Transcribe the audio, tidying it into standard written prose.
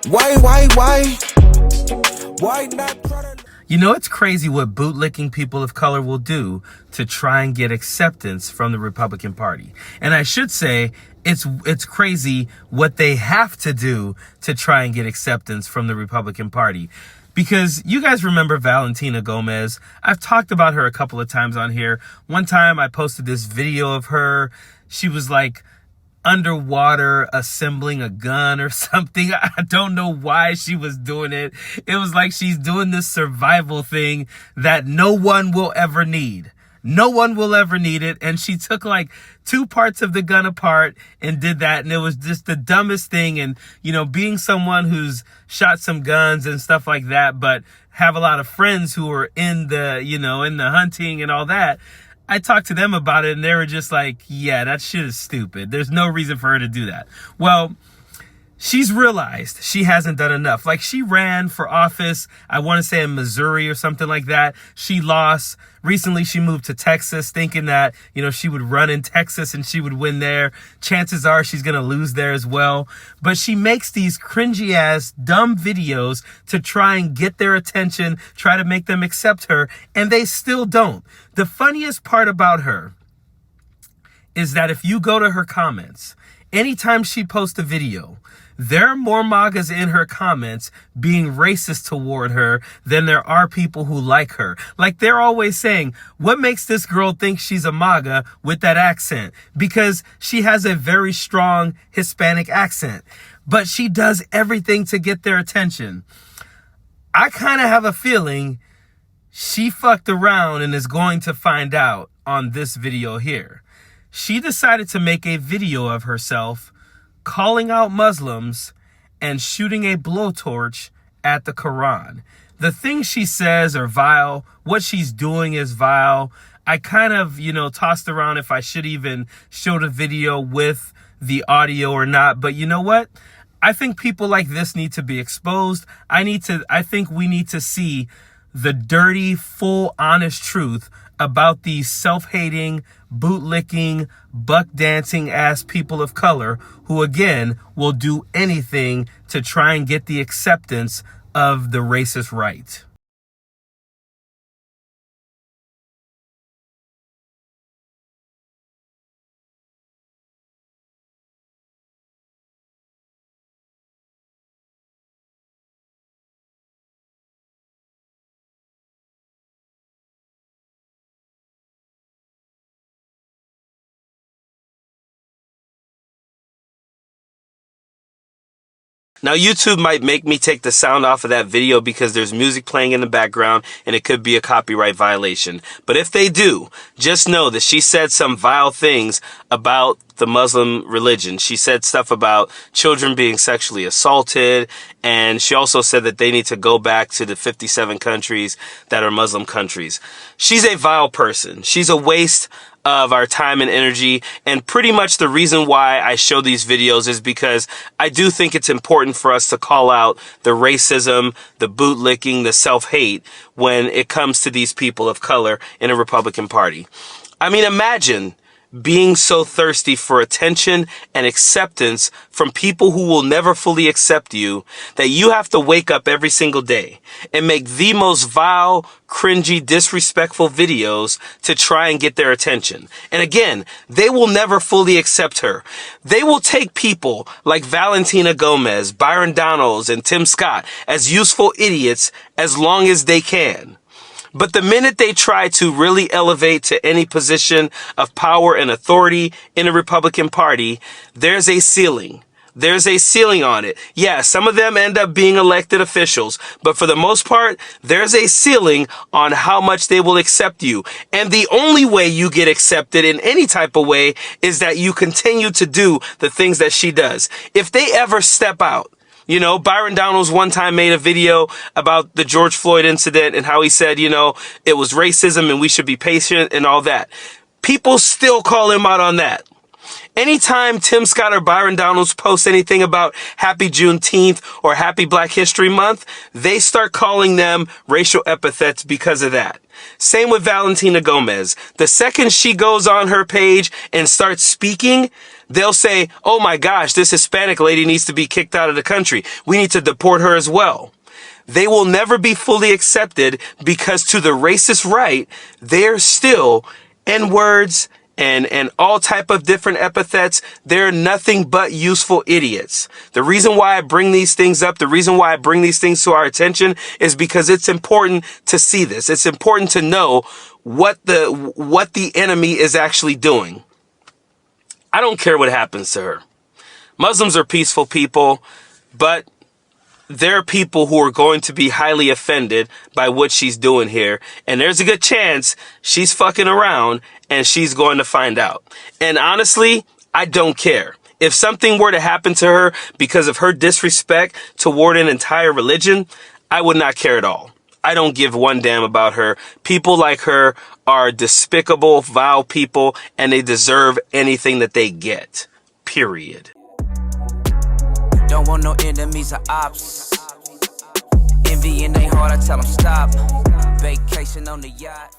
Why not try to... You know, it's crazy what bootlicking people of color will do to try and get acceptance from the Republican Party. And I should say, it's crazy what they have to do to try and get acceptance from the Republican Party. Because you guys remember Valentina Gomez. I've talked about her a couple of times on here. One time I posted this video of her. She was like underwater assembling a gun or something. I don't know why she was doing it. It was like she's doing this survival thing that no one will ever need. No one will ever need it. And she took like 2 parts of the gun apart and did that. And it was just the dumbest thing. And, you know, being someone who's shot some guns and stuff like that, but have a lot of friends who are in the, you know, in the hunting and all that, I talked to them about it and they were just like, yeah, that shit is stupid. There's no reason for her to do that. Well, she's realized she hasn't done enough. Like, she ran for office, I want to say in Missouri or something like that. She lost. Recently, she moved to Texas thinking that, you know, she would run in Texas and she would win there. Chances are she's going to lose there as well. But she makes these cringy ass, dumb videos to try and get their attention, try to make them accept her, and they still don't. The funniest part about her is that if you go to her comments, anytime she posts a video, there are more Magas in her comments being racist toward her than there are people who like her. Like, they're always saying, what makes this girl think she's a Maga with that accent? Because she has a very strong Hispanic accent, but she does everything to get their attention. I kind of have a feeling she fucked around and is going to find out on this video here. She decided to make a video of herself calling out Muslims and shooting a blowtorch at the Quran. The things she says are vile. What she's doing is vile. I kind of, you know, tossed around if I should even show the video with the audio or not. But you know what? I think people like this need to be exposed. I think we need to see the dirty, full, honest truth about these self-hating, bootlicking, buck-dancing ass people of color who, again, will do anything to try and get the acceptance of the racist right. Now, YouTube might make me take the sound off of that video because there's music playing in the background and it could be a copyright violation. But if they do, just know that she said some vile things about the Muslim religion. She said stuff about children being sexually assaulted, and she also said that they need to go back to the 57 countries that are Muslim countries. She's a vile person. She's a waste of our time and energy, and pretty much the reason why I show these videos is because I do think it's important for us to call out the racism, the bootlicking, the self-hate when it comes to these people of color in a Republican Party. I mean, imagine being so thirsty for attention and acceptance from people who will never fully accept you that you have to wake up every single day and make the most vile, cringy, disrespectful videos to try and get their attention. And again, they will never fully accept her. They will take people like Valentina Gomez, Byron Donalds, and Tim Scott as useful idiots as long as they can. But the minute they try to really elevate to any position of power and authority in the Republican Party, there's a ceiling. There's a ceiling on it. Yeah, some of them end up being elected officials, but for the most part, there's a ceiling on how much they will accept you. And the only way you get accepted in any type of way is that you continue to do the things that she does. If they ever step out, you know, Byron Donalds one time made a video about the George Floyd incident and how he said, you know, it was racism and we should be patient and all that. People still call him out on that. Anytime Tim Scott or Byron Donalds post anything about Happy Juneteenth or Happy Black History Month, they start calling them racial epithets because of that. Same with Valentina Gomez. The second she goes on her page and starts speaking, They'll say, oh my gosh, this Hispanic lady needs to be kicked out of the country. We need to deport her as well. They will never be fully accepted because to the racist right, they're still N-words and all type of different epithets. They're nothing but useful idiots. The reason why I bring these things up, the reason why I bring these things to our attention is because it's important to see this. It's important to know what the enemy is actually doing. I don't care what happens to her. Muslims are peaceful people, but there are people who are going to be highly offended by what she's doing here. And there's a good chance she's fucking around and she's going to find out. And honestly, I don't care. If something were to happen to her because of her disrespect toward an entire religion, I would not care at all. I don't give one damn about her. People like her are despicable, vile people, and they deserve anything that they get. Period. Don't want no enemies or ops. Envy in their heart, I tell them stop. Vacation on the yacht.